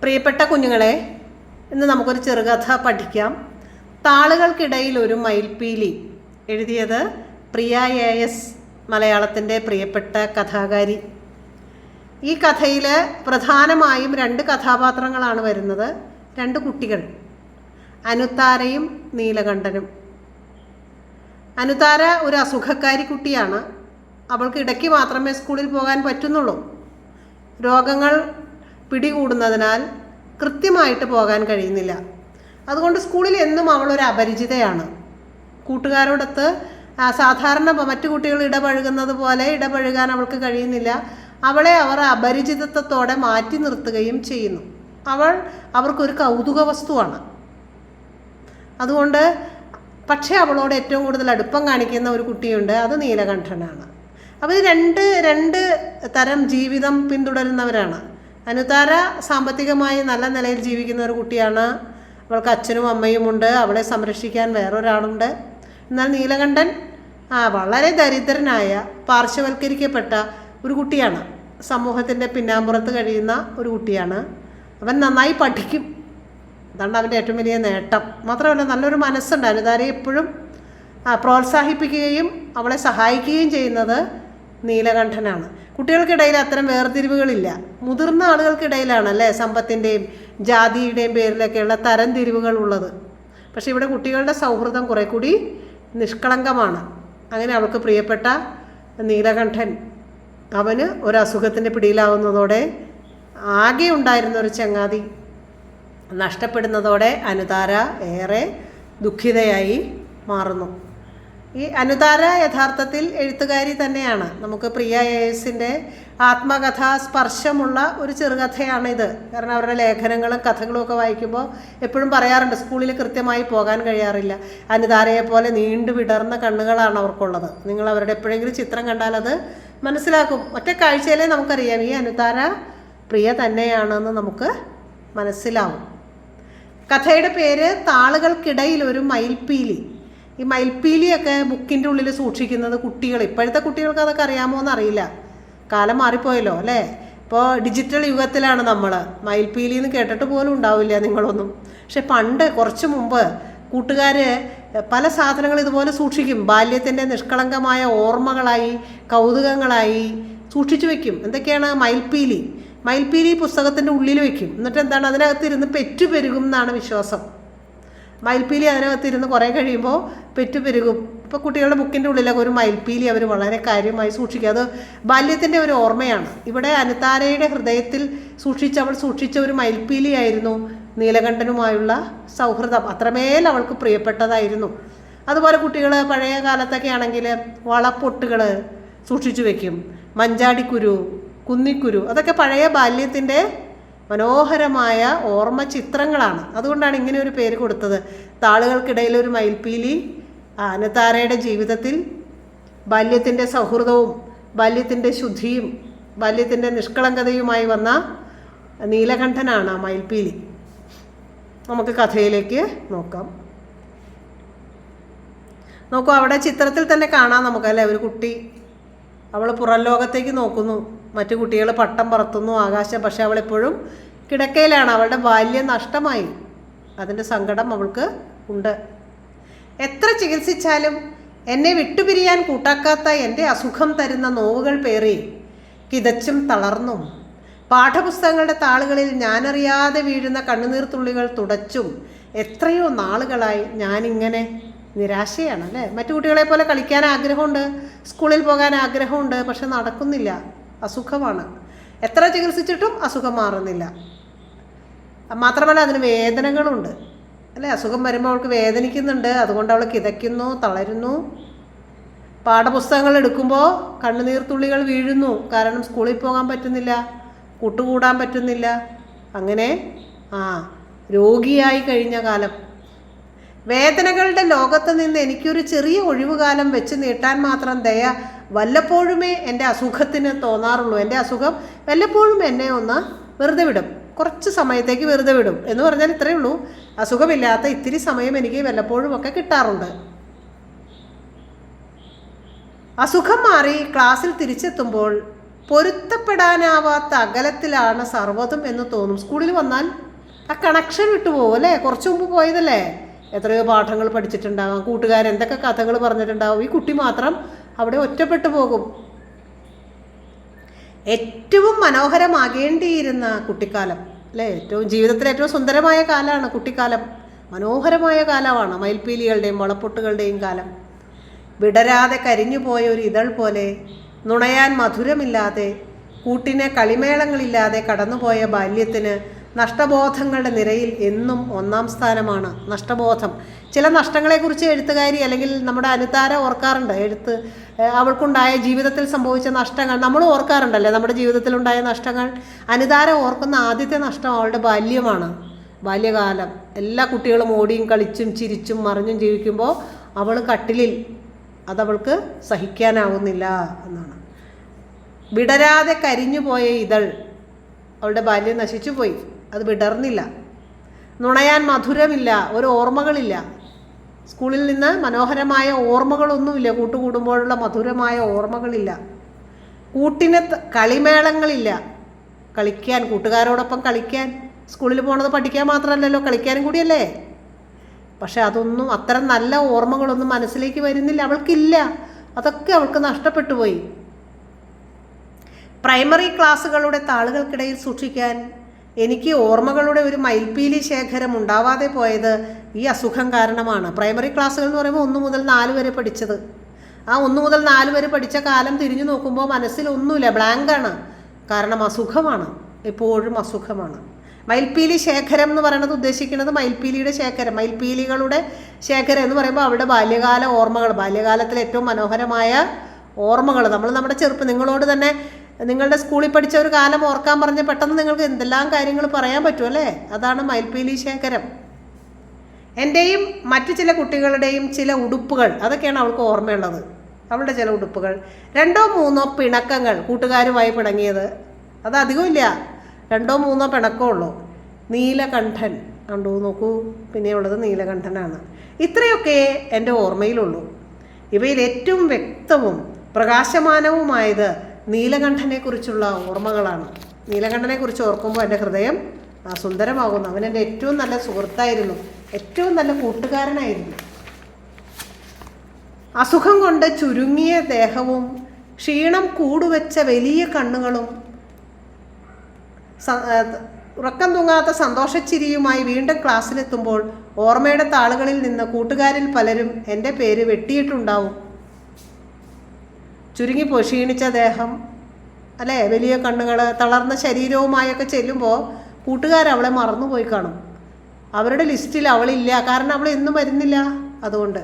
പ്രിയപ്പെട്ട കുഞ്ഞുങ്ങളെ, ഇന്ന് നമുക്കൊരു ചെറുകഥ പഠിക്കാം. താളുകൾക്കിടയിൽ ഒരു മയിൽപ്പീലി. എഴുതിയത് പ്രിയ AS, മലയാളത്തിൻ്റെ പ്രിയപ്പെട്ട കഥാകാരി. ഈ കഥയിൽ പ്രധാനമായും 2 കഥാപാത്രങ്ങളാണ് വരുന്നത്. 2 കുട്ടികൾ, അനുതാരയും നീലകണ്ഠനും. അനുതാര ഒരു അസുഖക്കാരി കുട്ടിയാണ്. അവൾക്ക് ഇടയ്ക്ക് മാത്രമേ സ്കൂളിൽ പോകാൻ പറ്റുന്നുള്ളൂ. രോഗങ്ങൾ പിടികൂടുന്നതിനാൽ കൃത്യമായിട്ട് പോകാൻ കഴിയുന്നില്ല. അതുകൊണ്ട് സ്കൂളിൽ എന്നും അവളൊരു അപരിചിതയാണ്. കൂട്ടുകാരോടൊത്ത് സാധാരണ മറ്റു കുട്ടികൾ ഇടപഴകുന്നത് പോലെ ഇടപഴകാൻ അവൾക്ക് കഴിയുന്നില്ല. അവളെ അവർ അപരിചിതത്വത്തോടെ മാറ്റി നിർത്തുകയും ചെയ്യുന്നു. അവർക്കൊരു കൗതുക വസ്തുവാണ്. അതുകൊണ്ട് പക്ഷേ അവളോട് ഏറ്റവും കൂടുതൽ അടുപ്പം കാണിക്കുന്ന ഒരു കുട്ടിയുണ്ട്. അത് നീലകണ്ഠനാണ്. അവർ രണ്ട് തരം ജീവിതം പിന്തുടരുന്നവരാണ്. അനുതാര സാമ്പത്തികമായി നല്ല നിലയിൽ ജീവിക്കുന്ന ഒരു കുട്ടിയാണ്. അവൾക്ക് അച്ഛനും അമ്മയുമുണ്ട്. അവളെ സംരക്ഷിക്കാൻ വേറൊരാളുണ്ട്. എന്നാൽ നീലകണ്ഠൻ വളരെ ദരിദ്രനായ പാർശ്വവൽക്കരിക്കപ്പെട്ട ഒരു കുട്ടിയാണ്. സമൂഹത്തിൻ്റെ പിന്നാമ്പുറത്ത് കഴിയുന്ന ഒരു കുട്ടിയാണ്. അവൻ നന്നായി പഠിക്കും. അതാണ് അവൻ്റെ ഏറ്റവും വലിയ നേട്ടം. മാത്രമല്ല നല്ലൊരു മനസ്സുണ്ട്. അനുതാരയെ എപ്പോഴും പ്രോത്സാഹിപ്പിക്കുകയും അവളെ സഹായിക്കുകയും ചെയ്യുന്നത് നീലകണ്ഠനാണ്. കുട്ടികൾക്കിടയിൽ അത്തരം വേർതിരിവുകളില്ല. മുതിർന്ന ആളുകൾക്കിടയിലാണ് അല്ലേ സമ്പത്തിൻ്റെയും ജാതിയുടെയും പേരിലൊക്കെയുള്ള തരംതിരിവുകൾ ഉള്ളത്. പക്ഷേ ഇവിടെ കുട്ടികളുടെ സൗഹൃദം കുറെ കൂടി നിഷ്കളങ്കമാണ്. അങ്ങനെ അവൾക്ക് പ്രിയപ്പെട്ട നീലകണ്ഠൻ അവന് ഒരു അസുഖത്തിൻ്റെ പിടിയിലാവുന്നതോടെ ആകെ ഉണ്ടായിരുന്ന ഒരു ചങ്ങാതി നഷ്ടപ്പെടുന്നതോടെ അനുതാര ഏറെ ദുഃഖിതയായി മാറുന്നു. ഈ അനുതാര യഥാർത്ഥത്തിൽ എഴുത്തുകാരി തന്നെയാണ്. നമുക്ക് പ്രിയ ASൻ്റെ ആത്മകഥാ സ്പർശമുള്ള ഒരു ചെറുകഥയാണിത്. കാരണം അവരുടെ ലേഖനങ്ങളും കഥകളും ഒക്കെ വായിക്കുമ്പോൾ എപ്പോഴും പറയാറുണ്ട് സ്കൂളിൽ കൃത്യമായി പോകാൻ കഴിയാറില്ല. അനുതാരയെ പോലെ നീണ്ടു വിടർന്ന കണ്ണുകളാണ് അവർക്കുള്ളത്. നിങ്ങൾ അവരുടെ എപ്പോഴെങ്കിലും ചിത്രം കണ്ടാൽ അത് മനസ്സിലാക്കും. ഒറ്റ കാഴ്ചയിലേ നമുക്കറിയാം ഈ അനുതാര പ്രിയ തന്നെയാണെന്ന് നമുക്ക് മനസ്സിലാവും. കഥയുടെ പേര് താളുകൾക്കിടയിൽ ഒരു മയിൽപ്പീലി. ഈ മയിൽപ്പീലിയൊക്കെ ബുക്കിൻ്റെ ഉള്ളിൽ സൂക്ഷിക്കുന്നത് കുട്ടികൾ, ഇപ്പോഴത്തെ കുട്ടികൾക്ക് അതൊക്കെ അറിയാമോ എന്നറിയില്ല. കാലം മാറിപ്പോയല്ലോ അല്ലേ. ഇപ്പോൾ ഡിജിറ്റൽ യുഗത്തിലാണ് നമ്മൾ. മയിൽപ്പീലി എന്ന് കേട്ടിട്ട് പോലും ഉണ്ടാവില്ല നിങ്ങളൊന്നും. പക്ഷെ പണ്ട് കുറച്ച് മുമ്പ് കൂട്ടുകാർ പല സാധനങ്ങൾ ഇതുപോലെ സൂക്ഷിക്കും. ബാല്യത്തിൻ്റെ നിഷ്കളങ്കമായ ഓർമ്മകളായി കൗതുകങ്ങളായി സൂക്ഷിച്ചു വയ്ക്കും. എന്തൊക്കെയാണ്? മയിൽപ്പീലി പുസ്തകത്തിൻ്റെ ഉള്ളിൽ വയ്ക്കും. എന്നിട്ട് എന്താണ്, അതിനകത്തിരുന്ന് പെറ്റുപെരുകും എന്നാണ് വിശ്വാസം. മയിൽപ്പീലി അതിനകത്തിരുന്ന് കുറേ കഴിയുമ്പോൾ പെറ്റുപെരുകും. ഇപ്പോൾ കുട്ടികളുടെ ബുക്കിൻ്റെ ഉള്ളിലൊക്കെ ഒരു മയിൽപ്പീലി അവർ വളരെ കാര്യമായി സൂക്ഷിക്കുക. അത് ബാല്യത്തിൻ്റെ ഒരു ഓർമ്മയാണ്. ഇവിടെ അനുതാരയുടെ ഹൃദയത്തിൽ അവൾ സൂക്ഷിച്ച ഒരു മയിൽപ്പീലിയായിരുന്നു നീലകണ്ഠനുമായുള്ള സൗഹൃദം. അത്രമേൽ അവൾക്ക് പ്രിയപ്പെട്ടതായിരുന്നു. അതുപോലെ കുട്ടികൾ പഴയ കാലത്തൊക്കെ ആണെങ്കിൽ വളപ്പൊട്ടുകൾ സൂക്ഷിച്ചു വയ്ക്കും. മഞ്ചാടിക്കുരു, കുന്നിക്കുരു, അതൊക്കെ പഴയ ബാല്യത്തിൻ്റെ മനോഹരമായ ഓർമ്മ ചിത്രങ്ങളാണ്. അതുകൊണ്ടാണ് ഇങ്ങനെ ഒരു പേര് കൊടുത്തത്. താളുകൾക്കിടയിൽ ഒരു മയിൽപ്പീലി. അനുതാരയുടെ ജീവിതത്തിൽ ബാല്യത്തിൻ്റെ സൗഹൃദവും ബാല്യത്തിൻ്റെ ശുദ്ധിയും ബാല്യത്തിൻ്റെ നിഷ്കളങ്കതയുമായി വന്ന നീലകണ്ഠനാണ് ആ മയിൽപ്പീലി. നമുക്ക് കഥയിലേക്ക് നോക്കാം. നോക്കൂ, അവിടെ ചിത്രത്തിൽ തന്നെ കാണാം നമുക്കല്ലേ ഒരു കുട്ടി. അവൾ പുറം ലോകത്തേക്ക് നോക്കുന്നു. മറ്റു കുട്ടികൾ പട്ടം പറത്തുന്നു ആകാശം. പക്ഷെ അവളെപ്പോഴും കിടക്കയിലാണ്. അവളുടെ ബാല്യം നഷ്ടമായി. അതിൻ്റെ സങ്കടം അവൾക്ക് ഉണ്ട്. എത്ര ചികിത്സിച്ചാലും എന്നെ വിട്ടുപിരിയാൻ കൂട്ടാക്കാത്ത എൻ്റെ അസുഖം തരുന്ന നോവുകൾ പേറി കിതച്ചും തളർന്നും പാഠപുസ്തകങ്ങളുടെ താളുകളിൽ ഞാനറിയാതെ വീഴുന്ന കണ്ണുനീർത്തുള്ളികൾ തുടച്ചും എത്രയോ നാളുകളായി ഞാനിങ്ങനെ നിരാശയാണ് അല്ലേ. മറ്റു കുട്ടികളെ പോലെ കളിക്കാൻ ആഗ്രഹമുണ്ട്, സ്കൂളിൽ പോകാൻ ആഗ്രഹമുണ്ട്, പക്ഷെ നടക്കുന്നില്ല. അസുഖമാണ്. എത്ര ചികിത്സിച്ചിട്ടും അസുഖം മാറുന്നില്ല. മാത്രമല്ല അതിന് വേദനകളുണ്ട് അല്ലേ. അസുഖം വരുമ്പോൾ അവൾക്ക് വേദനിക്കുന്നുണ്ട്. അതുകൊണ്ട് അവൾ കിതയ്ക്കുന്നു, തളരുന്നു. പാഠപുസ്തകങ്ങൾ എടുക്കുമ്പോൾ കണ്ണുനീർത്തുള്ളികൾ വീഴുന്നു. കാരണം സ്കൂളിൽ പോകാൻ പറ്റുന്നില്ല, കൂട്ടുകൂടാൻ പറ്റുന്നില്ല. അങ്ങനെ രോഗിയായി കഴിഞ്ഞ കാലം. വേദനകളുടെ ലോകത്ത് നിന്ന് എനിക്കൊരു ചെറിയ ഒഴിവുകാലം വെച്ച് നീട്ടാൻ മാത്രം ദയ വല്ലപ്പോഴുമേ എൻ്റെ അസുഖത്തിന് തോന്നാറുള്ളൂ. എൻ്റെ അസുഖം വല്ലപ്പോഴും എന്നെ ഒന്ന് വെറുതെ വിടും, കുറച്ച് സമയത്തേക്ക് വെറുതെ വിടും എന്ന് പറഞ്ഞാൽ ഇത്രയേ ഉള്ളൂ. അസുഖമില്ലാത്ത ഇത്തിരി സമയം എനിക്ക് വല്ലപ്പോഴും ഒക്കെ കിട്ടാറുണ്ട്. അസുഖം മാറി ക്ലാസ്സിൽ തിരിച്ചെത്തുമ്പോൾ പൊരുത്തപ്പെടാനാവാത്ത അകലത്തിലാണ് സർവ്വതും എന്ന് തോന്നും. സ്കൂളിൽ വന്നാൽ ആ കണക്ഷൻ വിട്ടുപോകും അല്ലേ? കുറച്ചു മുമ്പ് പോയതല്ലേ? എത്രയോ പാഠങ്ങൾ പഠിച്ചിട്ടുണ്ടാകും, കൂട്ടുകാരെന്തൊക്കെ കഥകൾ പറഞ്ഞിട്ടുണ്ടാകും. ഈ കുട്ടി മാത്രം അവിടെ ഒറ്റപ്പെട്ടു പോകും. ഏറ്റവും മനോഹരമാകേണ്ടിയിരുന്ന കുട്ടിക്കാലം അല്ലേ? ജീവിതത്തിലെ ഏറ്റവും സുന്ദരമായ കാലമാണ് കുട്ടിക്കാലം. മനോഹരമായ കാലമാണ് മയിൽപ്പീലികളുടെയും വളപ്പൊട്ടുകളുടെയും കാലം. വിടരാതെ കരിഞ്ഞുപോയ ഒരു ഇതൾ പോലെ, നുണയാൻ മധുരമില്ലാതെ, കൂട്ടിനെ കളിമേളങ്ങളില്ലാതെ കടന്നുപോയ ബാല്യത്തിന് നഷ്ടബോധങ്ങളുടെ നിരയിൽ എന്നും ഒന്നാം സ്ഥാനമാണ്. നഷ്ടബോധം, ചില നഷ്ടങ്ങളെക്കുറിച്ച് എഴുത്തുകാരി അല്ലെങ്കിൽ നമ്മുടെ അനുതാര ഓർക്കാറുണ്ട്. അവൾക്കുണ്ടായ ജീവിതത്തിൽ സംഭവിച്ച നഷ്ടങ്ങൾ നമ്മൾ ഓർക്കാറുണ്ടല്ലേ? നമ്മുടെ ജീവിതത്തിലുണ്ടായ നഷ്ടങ്ങൾ. അനുതാര ഓർക്കുന്ന ആദ്യത്തെ നഷ്ടം അവളുടെ ബാല്യമാണ്, ബാല്യകാലം. എല്ലാ കുട്ടികളും ഓടിയും കളിച്ചും ചിരിച്ചും മറിഞ്ഞും ജീവിക്കുമ്പോൾ അവൾ കട്ടിലിൽ, അതവൾക്ക് സഹിക്കാനാവുന്നില്ല എന്നാണ്. വിടരാതെ കരിഞ്ഞുപോയ ഇതൾ, അവളുടെ ബാല്യം നശിച്ചുപോയി, അത് വിടർന്നില്ല. നുണയാൻ മധുരമില്ല, ഒരു ഓർമ്മകളില്ല. സ്കൂളിൽ നിന്ന് മനോഹരമായ ഓർമ്മകളൊന്നുമില്ല, കൂട്ടുകൂടുമ്പോഴുള്ള മധുരമായ ഓർമ്മകളില്ല. കൂട്ടിന് കളിമേളങ്ങളില്ല, കളിക്കാൻ, കൂട്ടുകാരോടൊപ്പം കളിക്കാൻ. സ്കൂളിൽ പോണത് പഠിക്കാൻ മാത്രമല്ലല്ലോ, കളിക്കാനും കൂടിയല്ലേ. പക്ഷെ അതൊന്നും, അത്തരം നല്ല ഓർമ്മകളൊന്നും മനസ്സിലേക്ക് വരുന്നില്ല, അവൾക്കില്ല. അതൊക്കെ അവൾക്ക് നഷ്ടപ്പെട്ടു പോയി. പ്രൈമറി ക്ലാസ്സുകളുടെ താളുകൾക്കിടയിൽ സൂക്ഷിക്കാൻ എനിക്ക് ഓർമ്മകളുടെ ഒരു മയിൽപ്പീലി ശേഖരം ഉണ്ടാവാതെ പോയത് ഈ അസുഖം കാരണമാണ്. പ്രൈമറി ക്ലാസ്സുകൾ എന്ന് പറയുമ്പോൾ 1 മുതൽ 4 വരെ പഠിച്ചത്. ആ 1 മുതൽ 4 വരെ പഠിച്ച കാലം തിരിഞ്ഞു നോക്കുമ്പോൾ മനസ്സിലൊന്നുമില്ല, ബ്ലാങ്കാണ്. കാരണം അസുഖമാണ്, എപ്പോഴും അസുഖമാണ്. മയിൽപ്പീലി ശേഖരം എന്ന് പറയുന്നത് ഉദ്ദേശിക്കുന്നത് മയിൽപ്പീലിയുടെ ശേഖരം, മയിൽപ്പീലികളുടെ ശേഖരം എന്ന് പറയുമ്പോൾ അവരുടെ ബാല്യകാല ഓർമ്മകൾ, ബാല്യകാലത്തിലെ ഏറ്റവും മനോഹരമായ ഓർമ്മകൾ. നമ്മുടെ ചെറുപ്പം, നിങ്ങളോട് തന്നെ നിങ്ങളുടെ സ്കൂളിൽ പഠിച്ച ഒരു കാലം ഓർക്കാൻ പറഞ്ഞ് പെട്ടെന്ന് നിങ്ങൾക്ക് എന്തെല്ലാം കാര്യങ്ങൾ പറയാൻ പറ്റുമല്ലേ? അതാണ് മയിൽപ്പീലി ശേഖരം. എൻ്റെയും മറ്റു ചില കുട്ടികളുടെയും ചില ഉടുപ്പുകൾ, അതൊക്കെയാണ് അവൾക്ക് ഓർമ്മയുള്ളത്. അവളുടെ ചില ഉടുപ്പുകൾ, 2 or 3 പിണക്കങ്ങൾ, കൂട്ടുകാരുമായി പിണങ്ങിയത്, അത് അധികമില്ല, 2 or 3 പിണക്കമേ ഉള്ളൂ. നീലകണ്ഠൻ കണ്ടു നോക്കൂ, പിന്നെയുള്ളത് നീലകണ്ഠനാണ്. ഇത്രയൊക്കെ എൻ്റെ ഓർമ്മയിലുള്ളൂ. ഇവയിൽ ഏറ്റവും വ്യക്തവും പ്രകാശമാനവുമായത് നീലകണ്ഠനെക്കുറിച്ചുള്ള ഓർമ്മകളാണ്. നീലകണ്ഠനെക്കുറിച്ച് ഓർക്കുമ്പോൾ എൻ്റെ ഹൃദയം സുന്ദരമാകുന്നു. അവൻ എൻ്റെ ഏറ്റവും നല്ല സുഹൃത്തായിരുന്നു, ഏറ്റവും നല്ല കൂട്ടുകാരനായിരുന്നു. അസുഖം കൊണ്ട് ചുരുങ്ങിയ ദേഹവും ക്ഷീണം കൂടുവെച്ച വലിയ കണ്ണുകളും ഉറക്കം തൂങ്ങാത്ത സന്തോഷച്ചിരിയുമായി വീണ്ടും ക്ലാസ്സിലെത്തുമ്പോൾ ഓർമ്മയുടെ താളുകളിൽ നിന്ന് കൂട്ടുകാരിൽ പലരും എൻ്റെ പേര് വെട്ടിയിട്ടുണ്ടാവും. ചുരുങ്ങിപ്പോയി, ക്ഷീണിച്ച ദേഹം അല്ലേ, വലിയ കണ്ണുകൾ, തളർന്ന ശരീരവുമായൊക്കെ ചെല്ലുമ്പോൾ കൂട്ടുകാരവളെ മറന്നുപോയി കാണും. അവരുടെ ലിസ്റ്റിൽ അവളില്ല, കാരണം അവൾ എന്നും വരുന്നില്ല. അതുകൊണ്ട്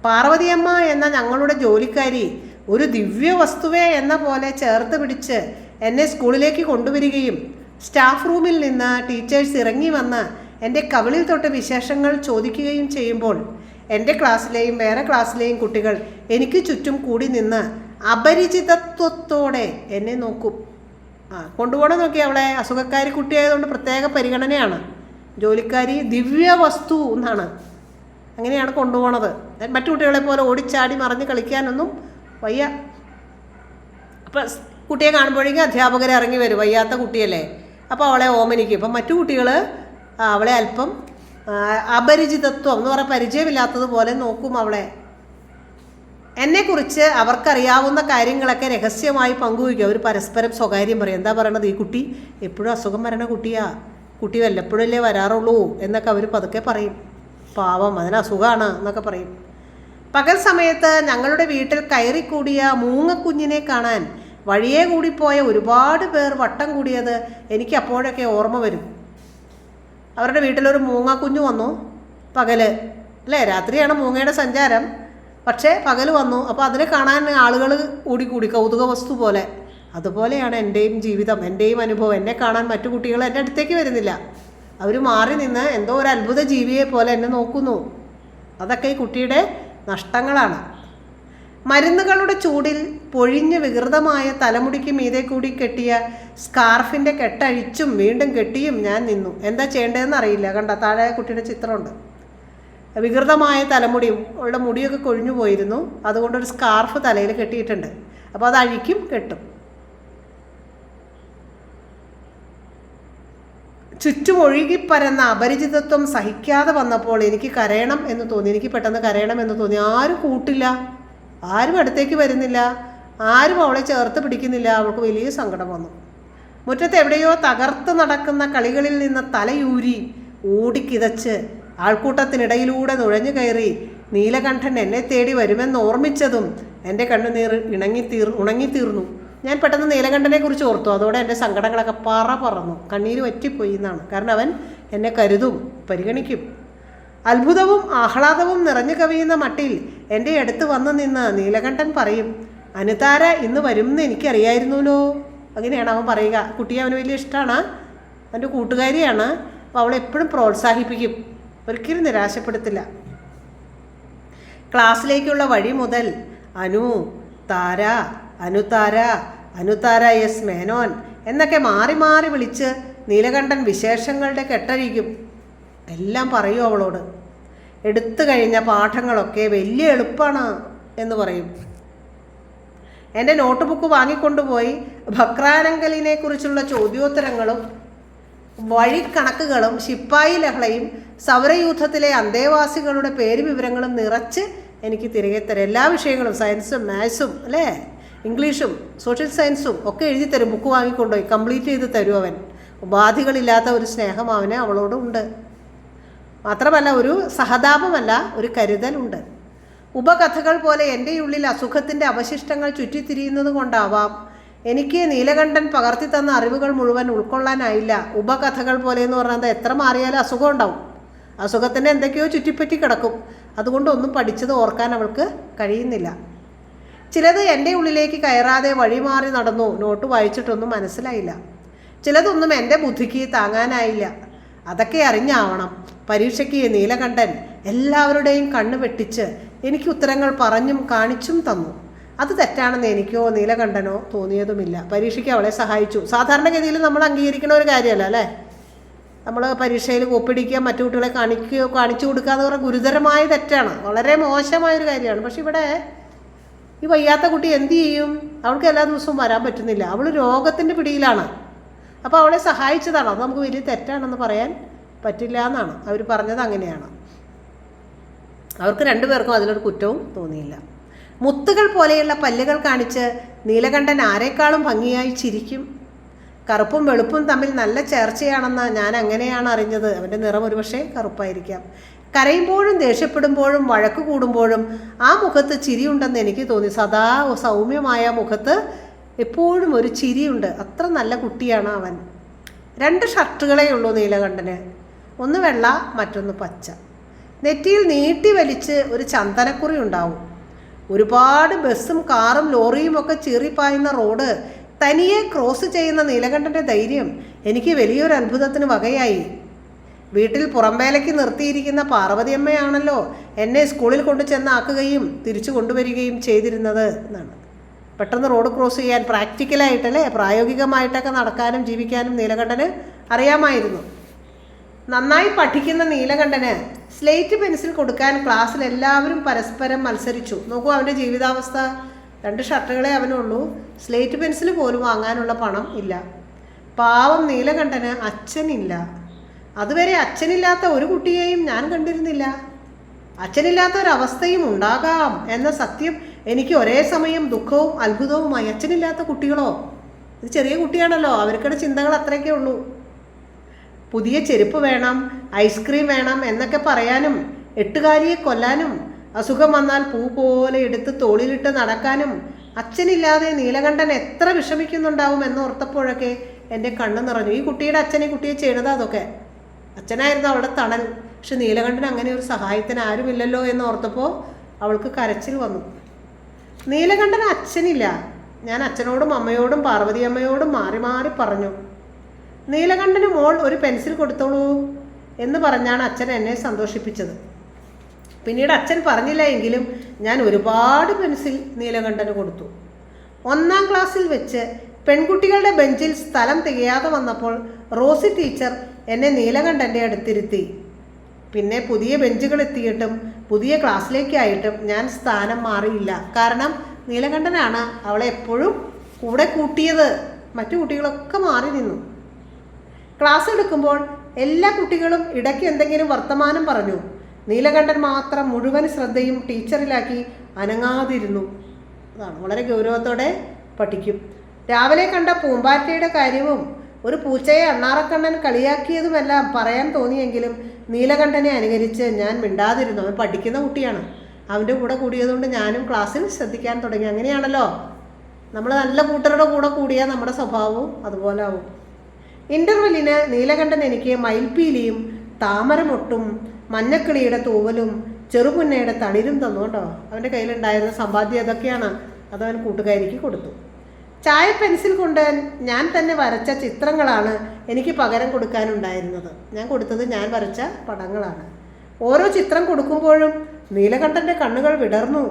പാർവതിയമ്മ എന്ന ഞങ്ങളുടെ ജോലിക്കാരി ഒരു ദിവ്യ വസ്തുവേ എന്ന പോലെ ചേർത്ത് പിടിച്ച് എന്നെ സ്കൂളിലേക്ക് കൊണ്ടുവരികയും സ്റ്റാഫ് റൂമിൽ നിന്ന് ടീച്ചേഴ്സ് ഇറങ്ങി വന്ന് എൻ്റെ കവിളിൽ തൊട്ട് വിശേഷങ്ങൾ ചോദിക്കുകയും ചെയ്യുമ്പോൾ എൻ്റെ ക്ലാസ്സിലെയും വേറെ ക്ലാസ്സിലെയും കുട്ടികൾ എനിക്ക് ചുറ്റും കൂടി നിന്ന് അപരിചിതത്വത്തോടെ എന്നെ നോക്കും. കൊണ്ടുപോകണം നോക്കി, അവളെ അസുഖക്കാരി കുട്ടിയായതുകൊണ്ട് പ്രത്യേക പരിഗണനയാണ്. ജോലിക്കാരി ദിവ്യ വസ്തു എന്നാണ്, അങ്ങനെയാണ് കൊണ്ടുപോകണത്. മറ്റു കുട്ടികളെ പോലെ ഓടിച്ചാടി മറിഞ്ഞ് കളിക്കാനൊന്നും വയ്യ. അപ്പം കുട്ടിയെ കാണുമ്പോഴേക്കും അധ്യാപകർ ഇറങ്ങി വരും, വയ്യാത്ത കുട്ടിയല്ലേ, അപ്പോൾ അവളെ ഓമനിക്കും. ഇപ്പം മറ്റു കുട്ടികൾ അവളെ അല്പം അപരിചിതത്വം എന്ന് പറഞ്ഞാൽ പരിചയമില്ലാത്തതുപോലെ നോക്കും അവളെ. എന്നെക്കുറിച്ച് അവർക്കറിയാവുന്ന കാര്യങ്ങളൊക്കെ രഹസ്യമായി പങ്കുവയ്ക്കും. അവർ പരസ്പരം സ്വകാര്യം പറയും. എന്താ പറയണത്, ഈ കുട്ടി എപ്പോഴും അസുഖം വരണ കുട്ടിയാ, കുട്ടി വല്ലപ്പോഴല്ലേ വരാറുള്ളൂ എന്നൊക്കെ അവർ പതുക്കെ പറയും. പാവം, അതിന് അസുഖമാണ് എന്നൊക്കെ പറയും. പകൽ സമയത്ത് ഞങ്ങളുടെ വീട്ടിൽ കയറിക്കൂടിയ മൂങ്ങക്കുഞ്ഞിനെ കാണാൻ വഴിയേ കൂടിപ്പോയ ഒരുപാട് പേർ വട്ടം കൂടിയത് എനിക്ക് അപ്പോഴൊക്കെ ഓർമ്മ വരും. അവരുടെ വീട്ടിലൊരു മൂങ്ങക്കുഞ്ഞു വന്നു പകല് അല്ലേ, രാത്രിയാണ് മൂങ്ങയുടെ സഞ്ചാരം, പക്ഷേ പകൽ വന്നു. അപ്പോൾ അതിനെ കാണാൻ ആളുകൾ കൂടി കൗതുക വസ്തു പോലെ. അതുപോലെയാണ് എൻ്റെയും ജീവിതം, എൻ്റെയും അനുഭവം. എന്നെ കാണാൻ മറ്റു കുട്ടികൾ എൻ്റെ അടുത്തേക്ക് വരുന്നില്ല, അവർ മാറി നിന്ന് എന്തോ ഒരു അത്ഭുത ജീവിയെ പോലെ എന്നെ നോക്കുന്നു. അതൊക്കെ ഈ കുട്ടിയുടെ നഷ്ടങ്ങളാണ്. മരുന്നുകളുടെ ചൂടിൽ പൊഴിഞ്ഞ് വികൃതമായ തലമുടിക്ക് മീതെ കൂടി കെട്ടിയ സ്കാർഫിൻ്റെ കെട്ടഴിച്ചും വീണ്ടും കെട്ടിയും ഞാൻ നിന്നു. എന്താ ചെയ്യേണ്ടതെന്ന് അറിയില്ല. കണ്ട, താഴെ കുട്ടിയുടെ ചിത്രമുണ്ട്. വികൃതമായ തലമുടി, അവളുടെ മുടിയൊക്കെ കൊഴിഞ്ഞു പോയിരുന്നു, അതുകൊണ്ടൊരു സ്കാർഫ് തലയിൽ കെട്ടിയിട്ടുണ്ട്. അപ്പോൾ അത് അഴിക്കും കെട്ടും. ചുറ്റും ഒഴുകിപ്പരന്ന അപരിചിതത്വം സഹിക്കാതെ വന്നപ്പോൾ എനിക്ക് കരയണം എന്ന് തോന്നി. എനിക്ക് പെട്ടെന്ന് കരയണം എന്ന് തോന്നി. ആരും കൂട്ടില്ല, ആരും അടുത്തേക്ക് വരുന്നില്ല, ആരും അവളെ ചേർത്ത് പിടിക്കുന്നില്ല. അവൾക്ക് വലിയ സങ്കടം വന്നു. മുറ്റത്ത് എവിടെയോ തകർത്ത് നടക്കുന്ന കളികളിൽ നിന്ന് തലയൂരി ഓടിക്കിതച്ച് ആൾക്കൂട്ടത്തിനിടയിലൂടെ നുഴഞ്ഞു കയറി നീലകണ്ഠൻ എന്നെ തേടി വരുമെന്ന് ഓർമ്മിച്ചതും എൻ്റെ കണ്ണുനീർ ഉണങ്ങിത്തീർന്നു. ഞാൻ പെട്ടെന്ന് നീലകണ്ഠനെ കുറിച്ച് ഓർത്തു. അതോടെ എൻ്റെ സങ്കടങ്ങളൊക്കെ പറന്നു, കണ്ണീര് വറ്റിപ്പോയി എന്നാണ്. കാരണം അവൻ എന്നെ കരുതും, പരിഗണിക്കും. അത്ഭുതവും ആഹ്ലാദവും നിറഞ്ഞു കവിയുന്ന മട്ടിൽ എൻ്റെ അടുത്ത് വന്നു നിന്ന് നീലകണ്ഠൻ പറയും, അനുതാര ഇന്ന് വരും എന്ന് എനിക്കറിയായിരുന്നല്ലോ. അങ്ങനെയാണ് അവൻ പറയുക. കുട്ടിയെ അവന് വലിയ ഇഷ്ടമാണ്, അവൻ്റെ കൂട്ടുകാരിയാണ്. അപ്പോൾ അവളെപ്പോഴും പ്രോത്സാഹിപ്പിക്കും, ഒരിക്കലും നിരാശപ്പെടുത്തില്ല. ക്ലാസ്സിലേക്കുള്ള വഴി മുതൽ അനു താര, അനുതാര, അനുതാര എസ് മേനോൻ എന്നൊക്കെ മാറി മാറി വിളിച്ച് നീലകണ്ഠൻ വിശേഷങ്ങളുടെ കെട്ടഴിക്കും. എല്ലാം പറയൂ അവളോട്. എടുത്തു കഴിഞ്ഞ പാഠങ്ങളൊക്കെ വലിയ എളുപ്പമാണ് എന്ന് പറയും. എൻ്റെ നോട്ട് ബുക്ക് വാങ്ങിക്കൊണ്ടുപോയി ഭക്രാനങ്കലിനെ കുറിച്ചുള്ള ചോദ്യോത്തരങ്ങളും വഴിക്കണക്കുകളും ശിപ്പായി ലഹളയും സൗരയൂഥത്തിലെ അന്തേവാസികളുടെ പേര് വിവരങ്ങളും നിറച്ച് എനിക്ക് തിരികെ തരും. എല്ലാ വിഷയങ്ങളും, സയൻസും മാത്സും അല്ലേ, ഇംഗ്ലീഷും സോഷ്യൽ സയൻസും ഒക്കെ എഴുതി തരും. ബുക്ക് വാങ്ങിക്കൊണ്ടുപോയി കംപ്ലീറ്റ് ചെയ്ത് തരും അവൻ. ഉപാധികളില്ലാത്ത ഒരു സ്നേഹം അവന് അവളോട് ഉണ്ട്. മാത്രമല്ല ഒരു സഹതാപമല്ല, ഒരു കരുതലുണ്ട്. ഉപകഥകൾ പോലെ എൻ്റെ ഉള്ളിൽ അസുഖത്തിൻ്റെ അവശിഷ്ടങ്ങൾ ചുറ്റിത്തിരിയുന്നത് കൊണ്ടാവാം എനിക്ക് നീലകണ്ഠൻ പകർത്തി തന്ന അറിവുകൾ മുഴുവൻ ഉൾക്കൊള്ളാനായില്ല. ഉപകഥകൾ പോലെ എന്ന് പറഞ്ഞാൽ എത്ര മാറിയാലും അസുഖം ഉണ്ടാവും. അസുഖത്തിൻ്റെ എന്തൊക്കെയോ ചുറ്റിപ്പറ്റി കിടക്കും. അതുകൊണ്ടൊന്നും പഠിച്ചത് ഓർക്കാൻ അവൾക്ക് കഴിയുന്നില്ല. ചിലത് എൻ്റെ ഉള്ളിലേക്ക് കയറാതെ വഴിമാറി നടന്നു. നോട്ട് വായിച്ചിട്ടൊന്നും മനസ്സിലായില്ല. ചിലതൊന്നും എൻ്റെ ബുദ്ധിക്ക് താങ്ങാനായില്ല. അതൊക്കെ അറിഞ്ഞാവണം പരീക്ഷയ്ക്ക് നീലകണ്ഠൻ എല്ലാവരുടെയും കണ്ണ് വെട്ടിച്ച് എനിക്ക് ഉത്തരങ്ങൾ പറഞ്ഞും കാണിച്ചും തന്നു. അത് തെറ്റാണെന്ന് എനിക്കോ നീലകണ്ഠനോ തോന്നിയതുമില്ല. പരീക്ഷയ്ക്ക് അവളെ സഹായിച്ചു. സാധാരണഗതിയിൽ നമ്മൾ അംഗീകരിക്കുന്ന ഒരു കാര്യമല്ല അല്ലേ. നമ്മൾ പരീക്ഷയിൽ കോപ്പിടിക്കുക, മറ്റു കുട്ടികളെ കാണിച്ചു കൊടുക്കുക എന്ന് പറഞ്ഞാൽ ഗുരുതരമായ തെറ്റാണ്, വളരെ മോശമായൊരു കാര്യമാണ്. പക്ഷെ ഇവിടെ ഈ വയ്യാത്ത കുട്ടി എന്ത് ചെയ്യും? അവൾക്ക് എല്ലാ ദിവസവും വരാൻ പറ്റുന്നില്ല. അവൾ രോഗത്തിൻ്റെ പിടിയിലാണ്. അപ്പോൾ അവളെ സഹായിച്ചതാണ്. അത് നമുക്ക് വലിയ തെറ്റാണെന്ന് പറയാൻ പറ്റില്ല എന്നാണ് അവർ പറഞ്ഞത്. അങ്ങനെയാണ്. അവർക്ക് രണ്ടുപേർക്കും അതിലൊരു കുറ്റവും തോന്നിയില്ല. മുത്തുകൾ പോലെയുള്ള പല്ലുകൾ കാണിച്ച് നീലകണ്ഠൻ ആരെക്കാളും ഭംഗിയായി ചിരിക്കും. കറുപ്പും വെളുപ്പും തമ്മിൽ നല്ല ചേർച്ചയാണെന്ന് ഞാൻ അങ്ങനെയാണ് അറിഞ്ഞത്. അവൻ്റെ നിറം ഒരുപക്ഷെ കറുപ്പായിരിക്കാം. കരയുമ്പോഴും ദേഷ്യപ്പെടുമ്പോഴും വഴക്ക് കൂടുമ്പോഴും ആ മുഖത്ത് ചിരിയുണ്ടെന്ന് എനിക്ക് തോന്നി. സദാ സൗമ്യമായ മുഖത്ത് എപ്പോഴും ഒരു ചിരിയുണ്ട്. അത്ര നല്ല കുട്ടിയാണ് അവൻ. 2 ഷർട്ടുകളേ ഉള്ളൂ നീലകണ്ഠന്. ഒന്ന് വെള്ള, മറ്റൊന്ന് പച്ച. നെറ്റിയിൽ നീട്ടി വലിച്ച് ഒരു ചന്ദനക്കുറി ഉണ്ടാവും. ഒരുപാട് ബസ്സും കാറും ലോറിയും ഒക്കെ ചീറിപ്പായുന്ന റോഡ് തനിയെ ക്രോസ് ചെയ്യുന്ന നീലകണ്ഠൻ്റെ ധൈര്യം എനിക്ക് വലിയൊരു അത്ഭുതത്തിന് വകയായി. വീട്ടിൽ പുറംവേലയ്ക്ക് നിർത്തിയിരിക്കുന്ന പാർവതിയമ്മയാണല്ലോ എന്നെ സ്കൂളിൽ കൊണ്ടു ചെന്നാക്കുകയും തിരിച്ചു കൊണ്ടുവരികയും ചെയ്തിരുന്നത് എന്നാണ്. പെട്ടെന്ന് റോഡ് ക്രോസ് ചെയ്യാൻ പ്രാക്ടിക്കലായിട്ടല്ലേ, പ്രായോഗികമായിട്ടൊക്കെ നടക്കാനും ജീവിക്കാനും നീലകണ്ഠന് അറിയാമായിരുന്നു. നന്നായി പഠിക്കുന്ന നീലകണ്ഠന് സ്ലേറ്റ് പെൻസിൽ കൊടുക്കാൻ ക്ലാസ്സിൽ എല്ലാവരും പരസ്പരം മത്സരിച്ചു. നോക്കൂ അവൻ്റെ ജീവിതാവസ്ഥ. 2 ഷർട്ടുകളെ അവനുള്ളൂ. സ്ലേറ്റ് പെൻസിൽ പോലും വാങ്ങാനുള്ള പണം ഇല്ല. പാവം നീലകണ്ഠന് അച്ഛനില്ല. അതുവരെ അച്ഛനില്ലാത്ത ഒരു കുട്ടിയെയും ഞാൻ കണ്ടിരുന്നില്ല. അച്ഛനില്ലാത്ത ഒരവസ്ഥയും ഉണ്ടാകാം എന്ന സത്യം എനിക്ക് ഒരേ സമയം ദുഃഖവും അത്ഭുതവുമായി. അച്ഛനില്ലാത്ത കുട്ടികളോ? ഇത് ചെറിയ കുട്ടിയാണല്ലോ, അവർക്കുടെ ചിന്തകൾ അത്രയൊക്കെ ഉള്ളൂ. പുതിയ ചെരുപ്പ് വേണം, ഐസ്ക്രീം വേണം എന്നൊക്കെ പറയാനും 8കാലിയെ കൊല്ലാനും അസുഖം വന്നാൽ പൂ പോലെ എടുത്ത് തോളിലിട്ട് നടക്കാനും അച്ഛനില്ലാതെ നീലകണ്ഠൻ എത്ര വിഷമിക്കുന്നുണ്ടാവും എന്നോർത്തപ്പോഴൊക്കെ എൻ്റെ കണ്ണ് നിറഞ്ഞു. ഈ കുട്ടിയുടെ അച്ഛൻ ഈ കുട്ടിയെ ചെയ്യണത് അതൊക്കെ. അച്ഛനായിരുന്നു അവളുടെ തണൽ. പക്ഷെ നീലകണ്ഠൻ അങ്ങനെ ഒരു സഹായത്തിന് ആരുമില്ലല്ലോ എന്നോർത്തപ്പോൾ അവൾക്ക് കരച്ചിൽ വന്നു. നീലകണ്ഠന് അച്ഛനില്ല. ഞാൻ അച്ഛനോടും അമ്മയോടും പാർവതിയമ്മയോടും മാറി മാറി പറഞ്ഞു. നീലകണ്ഠന് മോൾ ഒരു പെൻസിൽ കൊടുത്തോളൂ എന്ന് പറഞ്ഞാണ് അച്ഛൻ എന്നെ സന്തോഷിപ്പിച്ചത്. പിന്നീട് അച്ഛൻ പറഞ്ഞില്ല എങ്കിലും ഞാൻ ഒരുപാട് പെൻസിൽ നീലകണ്ഠന് കൊടുത്തു. 1ാം ക്ലാസ്സിൽ വെച്ച് പെൺകുട്ടികളുടെ ബെഞ്ചിൽ സ്ഥലം തികയാതെ വന്നപ്പോൾ റോസി ടീച്ചർ എന്നെ നീലകണ്ഠൻ്റെ അടുത്തിരുത്തി. പിന്നെ പുതിയ ബെഞ്ചുകൾ എത്തിയിട്ടും പുതിയ ക്ലാസ്സിലേക്കായിട്ടും ഞാൻ സ്ഥാനം മാറിയില്ല. കാരണം നീലകണ്ഠനാണ് അവളെ എപ്പോഴും കൂടെ കൂട്ടിയത്. മറ്റു കുട്ടികളൊക്കെ മാറി നിന്നു. ക്ലാസ് എടുക്കുമ്പോൾ എല്ലാ കുട്ടികളും ഇടയ്ക്ക് എന്തെങ്കിലും വർത്തമാനം പറഞ്ഞു. നീലകണ്ഠൻ മാത്രം മുഴുവൻ ശ്രദ്ധയും ടീച്ചറിലാക്കി അനങ്ങാതിരുന്നു. അതാണ്, വളരെ ഗൗരവത്തോടെ പഠിക്കും. രാവിലെ കണ്ട പൂമ്പാറ്റയുടെ കാര്യവും ഒരു പൂച്ചയെ അണ്ണാറക്കണ്ണൻ കളിയാക്കിയതുമെല്ലാം പറയാൻ തോന്നിയെങ്കിലും നീലകണ്ഠനെ അനുകരിച്ച് ഞാൻ മിണ്ടാതിരുന്നു. അവൻ പഠിക്കുന്ന കുട്ടിയാണ്. അവൻ്റെ കൂടെ കൂടിയതുകൊണ്ട് ഞാനും ക്ലാസ്സിൽ ശ്രദ്ധിക്കാൻ തുടങ്ങി. അങ്ങനെയാണല്ലോ, നമ്മൾ നല്ല കൂട്ടരുടെ കൂടെ കൂടിയാൽ നമ്മുടെ സ്വഭാവവും അതുപോലെ ആവും. ഇൻ്റർവെല്ലിന് നീലകണ്ഠൻ എനിക്ക് മയിൽപ്പീലിയും താമരമൊട്ടും മഞ്ഞക്കിളിയുടെ തൂവലും ചെറുപുന്നയുടെ തളിരും തന്നു കേട്ടോ. അവൻ്റെ കയ്യിലുണ്ടായിരുന്ന സമ്പാദ്യം അതൊക്കെയാണ്. അതവൻ കൂട്ടുകാരിക്ക് കൊടുത്തു. ചായ പെൻസിൽ കൊണ്ട് ഞാൻ തന്നെ വരച്ച ചിത്രങ്ങളാണ് എനിക്ക് പകരം കൊടുക്കാനുണ്ടായിരുന്നത്. ഞാൻ കൊടുത്തത് ഞാൻ വരച്ച പടങ്ങളാണ്. ഓരോ ചിത്രം കൊടുക്കുമ്പോഴും നീലകണ്ഠൻ്റെ കണ്ണുകൾ വിടർന്നു.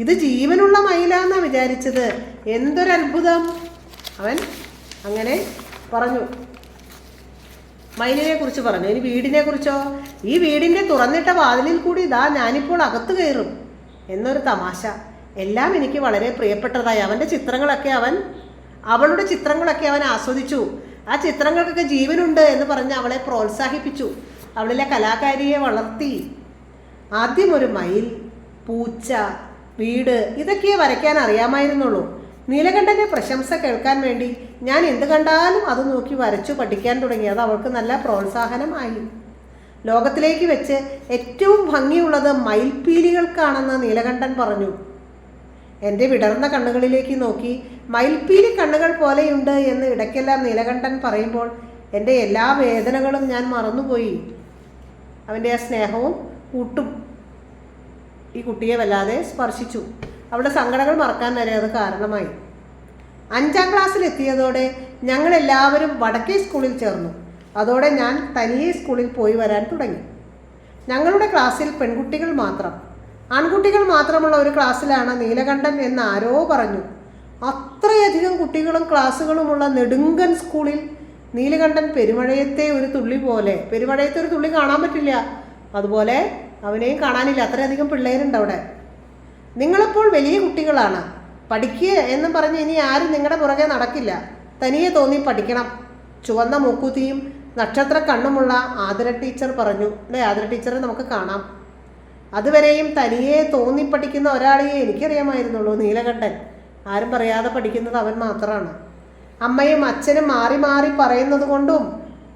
ഇത് ജീവനുള്ള മയിലാന്നാണ് വിചാരിച്ചത്. എന്തൊരത്ഭുതം! അവൻ അങ്ങനെ പറഞ്ഞു. മയിലിനെ കുറിച്ച് പറഞ്ഞു. ഇനി വീടിനെ കുറിച്ചോ? ഈ വീടിൻ്റെ തുറന്നിട്ട വാതിലിൽ കൂടി ഇതാ ഞാനിപ്പോൾ അകത്ത് കയറും എന്നൊരു തമാശ. എല്ലാം എനിക്ക് വളരെ പ്രിയപ്പെട്ടതായി. അവളുടെ ചിത്രങ്ങളൊക്കെ അവൻ ആസ്വദിച്ചു. ആ ചിത്രങ്ങൾക്കൊക്കെ ജീവനുണ്ട് എന്ന് പറഞ്ഞ് അവളെ പ്രോത്സാഹിപ്പിച്ചു. അവളിലെ കലാകാരിയെ വളർത്തി. ആദ്യം ഒരു മയിൽ, പൂച്ച, വീട് ഇതൊക്കെ വരയ്ക്കാൻ അറിയാമായിരുന്നുള്ളൂ. നീലകണ്ഠൻ്റെ പ്രശംസ കേൾക്കാൻ വേണ്ടി ഞാൻ എന്ത് കണ്ടാലും അത് നോക്കി വരച്ചു പഠിക്കാൻ തുടങ്ങി. അത് അവൾക്ക് നല്ല പ്രോത്സാഹനമായി. ലോകത്തിലേക്ക് വെച്ച് ഏറ്റവും ഭംഗിയുള്ളത് മയിൽപ്പീലികൾക്കാണെന്ന് നീലകണ്ഠൻ പറഞ്ഞു. എൻ്റെ വിടർന്ന കണ്ണുകളിലേക്ക് നോക്കി മയിൽപ്പീലി കണ്ണുകൾ പോലെയുണ്ട് എന്ന് ഇടയ്ക്കെല്ലാം നീലകണ്ഠൻ പറയുമ്പോൾ എൻ്റെ എല്ലാ വേദനകളും ഞാൻ മറന്നുപോയി. അവൻ്റെ ആ സ്നേഹവും കൂട്ടും ഈ കുട്ടിയെ വല്ലാതെ സ്പർശിച്ചു. അവളുടെ സങ്കടങ്ങൾ മറക്കാൻ വരെ അത് കാരണമായി. 5ാം ക്ലാസ്സിലെത്തിയതോടെ ഞങ്ങളെല്ലാവരും വടക്കേ സ്കൂളിൽ ചേർന്നു. അതോടെ ഞാൻ തനിയെ സ്കൂളിൽ പോയി വരാൻ തുടങ്ങി. ഞങ്ങളുടെ ക്ലാസ്സിൽ പെൺകുട്ടികൾ മാത്രം, ആൺകുട്ടികൾ മാത്രമുള്ള ഒരു ക്ലാസ്സിലാണ് നീലകണ്ഠൻ എന്ന് ആരോ പറഞ്ഞു. അത്രയധികം കുട്ടികളും ക്ലാസ്സുകളുമുള്ള നെടുങ്കൻ സ്കൂളിൽ നീലകണ്ഠൻ പെരുമഴയത്തെ ഒരു തുള്ളി പോലെ, പെരുമഴയത്തെ ഒരു തുള്ളി കാണാൻ പറ്റില്ല, അതുപോലെ അവനെയും കാണാനില്ല. അത്രയധികം പിള്ളേരുണ്ട് അവിടെ. നിങ്ങളിപ്പോൾ വലിയ കുട്ടികളാണ്, പഠിക്കുക എന്ന് പറഞ്ഞ് ഇനി ആരും നിങ്ങളുടെ പുറകെ നടക്കില്ല. തനിയെ തോന്നി പഠിക്കണം. ചുവന്ന മൂക്കുത്തിയും നക്ഷത്ര കണ്ണുമുള്ള ആതിര ടീച്ചർ പറഞ്ഞു. അല്ലേ, ആതിര ടീച്ചറെ നമുക്ക് കാണാം. അതുവരെയും തനിയെ തോന്നി പഠിക്കുന്ന ഒരാളെയെ എനിക്കറിയാമായിരുന്നുള്ളൂ, നീലകണ്ഠൻ. ആരും പറയാതെ പഠിക്കുന്നത് അവൻ മാത്രമാണ്. അമ്മയും അച്ഛനും മാറി മാറി പറയുന്നത് കൊണ്ടും,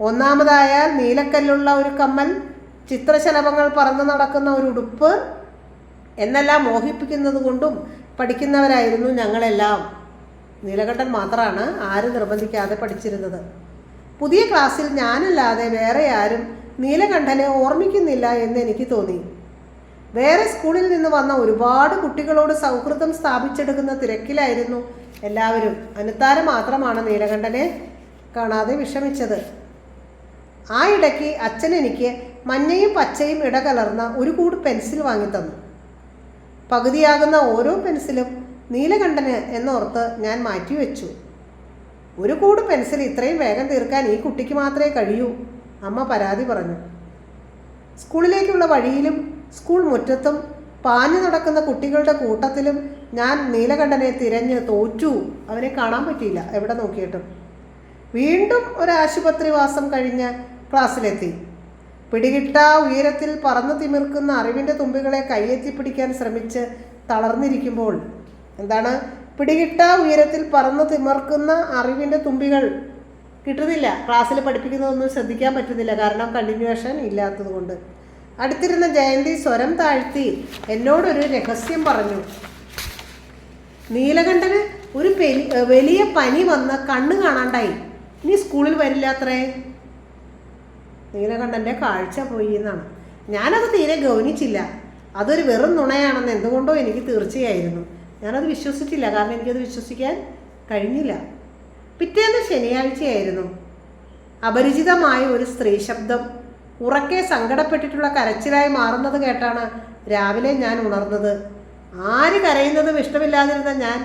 ഒന്നാമതായാൽ നീലക്കല്ലുള്ള ഒരു കമ്മൽ, ചിത്രശലഭങ്ങൾ പറന്നു നടക്കുന്ന ഒരു ഉടുപ്പ് എന്നെല്ലാം മോഹിപ്പിക്കുന്നത് കൊണ്ടും പഠിക്കുന്നവരായിരുന്നു ഞങ്ങളെല്ലാം. നീലകണ്ഠൻ മാത്രമാണ് ആരും നിർബന്ധിക്കാതെ പഠിച്ചിരുന്നത്. പുതിയ ക്ലാസ്സിൽ ഞാനല്ലാതെ വേറെ ആരും നീലകണ്ഠനെ ഓർമ്മിക്കുന്നില്ല എന്ന് എനിക്ക് തോന്നി. വേറെ സ്കൂളിൽ നിന്ന് വന്ന ഒരുപാട് കുട്ടികളോട് സൗഹൃദം സ്ഥാപിച്ചെടുക്കുന്ന തിരക്കിലായിരുന്നു എല്ലാവരും. അനുത്താര മാത്രമാണ് നീലകണ്ഠനെ കാണാതെ വിഷമിച്ചത്. ആ ഇടയ്ക്ക് അച്ഛൻ എനിക്ക് മഞ്ഞയും പച്ചയും ഇടകലർന്ന ഒരു കൂട് പെൻസിൽ വാങ്ങിത്തന്നു. പകുതിയാകുന്ന ഓരോ പെൻസിലും നീലകണ്ഠന് എന്നോർത്ത് ഞാൻ മാറ്റിവെച്ചു. ഒരു കൂട് പെൻസിൽ ഇത്രയും വേഗം തീർക്കാൻ ഈ കുട്ടിക്ക് മാത്രമേ കഴിയൂ, അമ്മ പരാതി പറഞ്ഞു. സ്കൂളിലേക്കുള്ള വഴിയിലും സ്കൂൾ മുറ്റത്തും പാഞ്ഞു നടക്കുന്ന കുട്ടികളുടെ കൂട്ടത്തിലും ഞാൻ നീലകണ്ഠനെ തിരഞ്ഞ് തോറ്റു. അവനെ കാണാൻ പറ്റിയില്ല എവിടെ നോക്കിയിട്ടും. വീണ്ടും ഒരു ആശുപത്രിവാസം കഴിഞ്ഞ് ക്ലാസ്സിലെത്തി. പിടികിട്ടാ ഉയരത്തിൽ പറന്നു തിമിർക്കുന്ന അറിവിൻ്റെ തുമ്പികളെ കയ്യെത്തിപ്പിടിക്കാൻ ശ്രമിച്ച് തളർന്നിരിക്കുമ്പോൾ, എന്താണ് പിടികിട്ടാ ഉയരത്തിൽ പറന്നു തിമിർക്കുന്ന അറിവിൻ്റെ തുമ്പികൾ കിട്ടുന്നില്ല. ക്ലാസ്സിൽ പഠിപ്പിക്കുന്നതൊന്നും ശ്രദ്ധിക്കാൻ പറ്റുന്നില്ല, കാരണം കണ്ടിന്യൂവേഷൻ ഇല്ലാത്തത് കൊണ്ട്. അടുത്തിരുന്ന ജയന്തി സ്വരം താഴ്ത്തി എന്നോടൊരു രഹസ്യം പറഞ്ഞു. നീലകണ്ഠന് ഒരു വലിയ പനി വന്ന് കണ്ണ് കാണാണ്ടായി, ഇനി സ്കൂളിൽ വരില്ലാത്രേ. നീലകണ്ഠൻ്റെ കാഴ്ച പോയി എന്നാണ്. ഞാനത് തീരെ ഗൗനിച്ചില്ല. അതൊരു വെറും നുണയാണെന്ന് എന്തുകൊണ്ടോ എനിക്ക് തീർച്ചയായിരുന്നു. ഞാനത് വിശ്വസിച്ചില്ല, കാരണം എനിക്കത് വിശ്വസിക്കാൻ കഴിഞ്ഞില്ല. പിറ്റേന്ന് ശനിയാഴ്ചയായിരുന്നു. അപരിചിതമായ ഒരു സ്ത്രീ ശബ്ദം ഉറക്കെ സങ്കടപ്പെട്ടിട്ടുള്ള കരച്ചിലായി മാറുന്നത് കേട്ടാണ് രാവിലെ ഞാൻ ഉണർന്നത്. ആര് കരയുന്നതും ഇഷ്ടമില്ലാതിരുന്ന ഞാൻ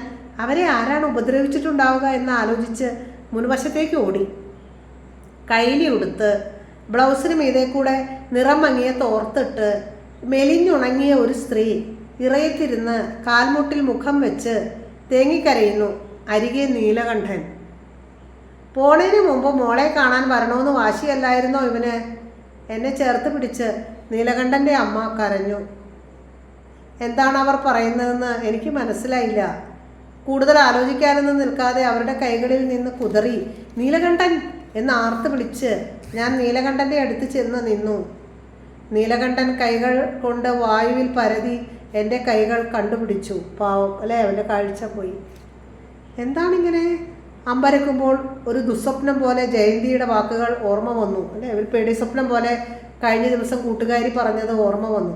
അവരെ ആരാണ് ഉപദ്രവിച്ചിട്ടുണ്ടാവുക എന്ന് ആലോചിച്ച് മുൻവശത്തേക്ക് ഓടി. കൈലി ഉടുത്ത് ബ്ലൗസിന് മീതെ കൂടെ നിറം മങ്ങിയ തോർത്തിട്ട് മെലിഞ്ഞുണങ്ങിയ ഒരു സ്ത്രീ ഇറയത്തിരുന്ന് കാൽമുട്ടിൽ മുഖം വെച്ച് തേങ്ങിക്കരയുന്നു. അരികെ നീലകണ്ഠൻ. പോണതിന് മുമ്പ് മോളെ കാണാൻ വരണമെന്ന് വാശിയല്ലായിരുന്നോ ഇവന്? എന്നെ ചേർത്ത് പിടിച്ച് നീലകണ്ഠൻ്റെ അമ്മ കരഞ്ഞു. എന്താണ് അവർ പറയുന്നതെന്ന് എനിക്ക് മനസ്സിലായില്ല. കൂടുതൽ ആലോചിക്കാനൊന്നും നിൽക്കാതെ അവരുടെ കൈകളിൽ നിന്ന് കുതറി നീലകണ്ഠൻ എന്ന് ആർത്ത് വിളിച്ച് ഞാൻ നീലകണ്ഠൻ്റെ അടുത്ത് ചെന്ന് നിന്നു. നീലകണ്ഠൻ കൈകൾ കൊണ്ട് വായുവിൽ പരതി എൻ്റെ കൈകൾ കണ്ടുപിടിച്ചു. പാവം അല്ലേ, അവൻ്റെ കാഴ്ച പോയി. എന്താണിങ്ങനെ? അമ്പരക്കുമ്പോൾ ഒരു ദുസ്വപ്നം പോലെ ജയന്തിയുടെ വാക്കുകൾ ഓർമ്മ വന്നു അല്ലേ, ഒരു പേടി സ്വപ്നം പോലെ കഴിഞ്ഞ ദിവസം കൂട്ടുകാരി പറഞ്ഞത് ഓർമ്മ വന്നു.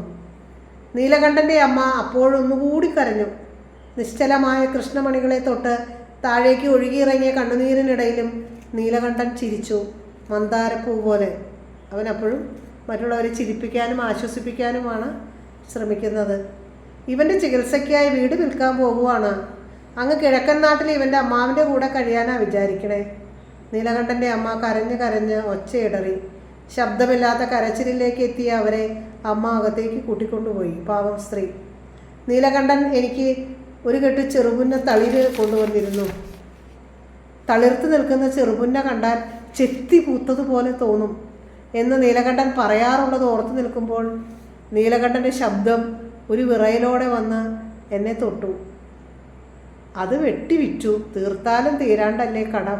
നീലകണ്ഠൻ്റെ അമ്മ അപ്പോഴൊന്നുകൂടി കരഞ്ഞു. നിശ്ചലമായ കൃഷ്ണമണികളെ തൊട്ട് താഴേക്ക് ഒഴുകിയിറങ്ങിയ കണ്ണുനീരിനിടയിലും നീലകണ്ഠൻ ചിരിച്ചു, മന്ദാരപ്പൂ പോലെ. അവനപ്പോഴും മറ്റുള്ളവരെ ചിരിപ്പിക്കാനും ആശ്വസിപ്പിക്കാനുമാണ് ശ്രമിക്കുന്നത്. ഇവൻ്റെ ചികിത്സയ്ക്കായി വീട് വിൽക്കാൻ പോകുവാണ്. അങ്ങ് കിഴക്കൻ നാട്ടിൽ ഇവൻ്റെ അമ്മാവിൻ്റെ കൂടെ കഴിയാനാ വിചാരിക്കണേ. നീലകണ്ഠൻ്റെ അമ്മ കരഞ്ഞ് കരഞ്ഞ് ഒച്ചയിടറി. ശബ്ദമില്ലാത്ത കരച്ചിലിലേക്ക് എത്തിയ അവരെ അമ്മ അകത്തേക്ക് കൂട്ടിക്കൊണ്ടുപോയി. പാവം സ്ത്രീ. നീലകണ്ഠൻ എനിക്ക് ഒരു കെട്ട് ചെറുപുന്ന തളിര് കൊണ്ടുവന്നിരുന്നു. തളിർത്ത് നിൽക്കുന്ന ചെറുപുന്ന കണ്ടാൽ ചെത്തി പൂത്തതുപോലെ തോന്നും എന്ന് നീലകണ്ഠൻ പറയാറുള്ളത് ഓർത്തു നിൽക്കുമ്പോൾ നീലകണ്ഠൻ്റെ ശബ്ദം ഒരു വിറയലോടെ വന്ന് എന്നെ തൊട്ടു. അത് വെട്ടിവിറ്റു, തീർത്താലും തീരാണ്ടല്ലേ കടം.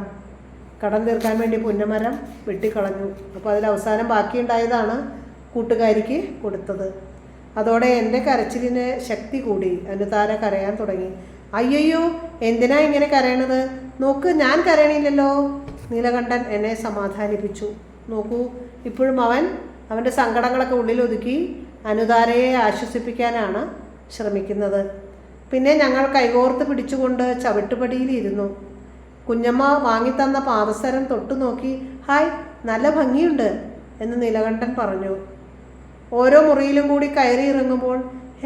കടം തീർക്കാൻ വേണ്ടി പുന്നമരം വെട്ടിക്കളഞ്ഞു. അപ്പോൾ അതിൽ അവസാനം ബാക്കിയുണ്ടായതാണ് കൂട്ടുകാരിക്ക് കൊടുത്തത്. അതോടെ എൻ്റെ കരച്ചിലിന് ശക്തി കൂടി. അനുതാര കരയാൻ തുടങ്ങി. അയ്യോ, എന്തിനാ ഇങ്ങനെ കരയണത്? നോക്ക്, ഞാൻ കരയണില്ലല്ലോ. നീലകണ്ഠൻ എന്നെ സമാധാനിപ്പിച്ചു. നോക്കൂ, ഇപ്പോഴും അവൻ്റെ സങ്കടങ്ങളൊക്കെ ഉള്ളിലൊതുക്കി അനുതാരയെ ആശ്വസിപ്പിക്കാനാണ് ശ്രമിക്കുന്നത്. പിന്നെ ഞങ്ങൾ കൈകോർത്ത് പിടിച്ചുകൊണ്ട് ചവിട്ടുപടിയിലിരുന്നു. കുഞ്ഞമ്മ വാങ്ങിത്തന്ന പാദസരം തൊട്ടു നോക്കി ഹായ്, നല്ല ഭംഗിയുണ്ട് എന്ന് നീലകണ്ഠൻ പറഞ്ഞു. ഓരോ മുറിയിലും കൂടി കയറി ഇറങ്ങുമ്പോൾ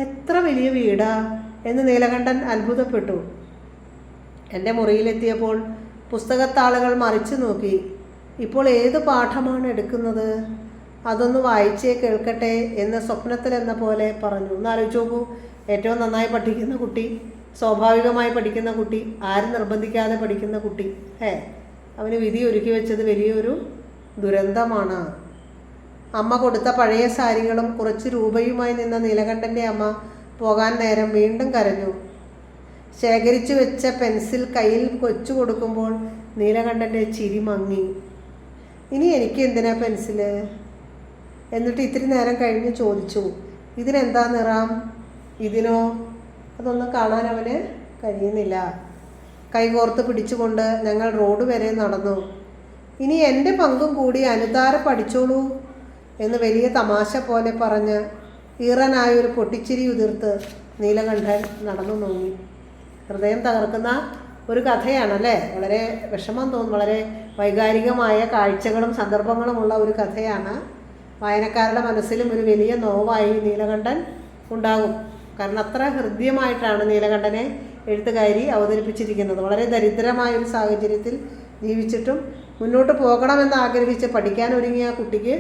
എത്ര വലിയ വീടാ എന്ന് നീലകണ്ഠൻ അത്ഭുതപ്പെട്ടു. എൻ്റെ മുറിയിലെത്തിയപ്പോൾ പുസ്തകത്താളുകൾ മറിച്ചു നോക്കി. ഇപ്പോൾ ഏത് പാഠമാണ് എടുക്കുന്നത്? അതൊന്ന് വായിച്ചേ കേൾക്കട്ടെ എന്ന് സ്വപ്നത്തിലെന്ന പോലെ പറഞ്ഞു. ഒന്ന് ആലോചിച്ച് നോക്കൂ, ഏറ്റവും നന്നായി പഠിക്കുന്ന കുട്ടി, സ്വാഭാവികമായി പഠിക്കുന്ന കുട്ടി, ആരും നിർബന്ധിക്കാതെ പഠിക്കുന്ന കുട്ടി, അവന് വിധി ഒരുക്കി വെച്ചത് വലിയൊരു ദുരന്തമാണ്. അമ്മ കൊടുത്ത പഴയ സാരികളും കുറച്ച് രൂപയുമായി നിന്ന നീലകണ്ഠൻ്റെ അമ്മ പോകാൻ നേരം വീണ്ടും കരഞ്ഞു. ശേഖരിച്ചു വെച്ച പെൻസിൽ കയ്യിൽ കൊച്ചു കൊടുക്കുമ്പോൾ നീലകണ്ഠൻ്റെ ചിരി മങ്ങി. ഇനി എനിക്ക് എന്തിനാ പെൻസില്? എന്നിട്ട് ഇത്തിരി നേരം കഴിഞ്ഞ് ചോദിച്ചു, ഇതിനെന്താ നിറം? ഇതിനോ? അതൊന്നും കാണാൻ അവന് കഴിയുന്നില്ല. കൈകോർത്ത് പിടിച്ചുകൊണ്ട് ഞങ്ങൾ റോഡ് വരെ നടന്നു. ഇനി എൻ്റെ പങ്കും കൂടി അനുതാര പഠിച്ചോളൂ എന്ന് വലിയ തമാശ പോലെ പറഞ്ഞ് ഈറനായൊരു പൊട്ടിച്ചിരി ഉതിർത്ത് നീലകണ്ഠൻ നടന്നു നോങ്ങി. ഹൃദയം തകർക്കുന്ന ഒരു കഥയാണല്ലേ. വളരെ വിഷമം തോന്നും. വളരെ വൈകാരികമായ കാഴ്ചകളും സന്ദർഭങ്ങളുമുള്ള ഒരു കഥയാണ്. വായനക്കാരുടെ മനസ്സിലും ഒരു വലിയ നോവായി നീലകണ്ഠൻ ഉണ്ടാകും. കാരണം അത്ര ഹൃദ്യമായിട്ടാണ് നീലകണ്ഠനെ എഴുത്തുകാരി അവതരിപ്പിച്ചിരിക്കുന്നത്. വളരെ ദരിദ്രമായൊരു സാഹചര്യത്തിൽ ജീവിച്ചിട്ടും മുന്നോട്ട് പോകണമെന്ന് ആഗ്രഹിച്ച് പഠിക്കാൻ ഒരുങ്ങിയ കുട്ടിക്ക്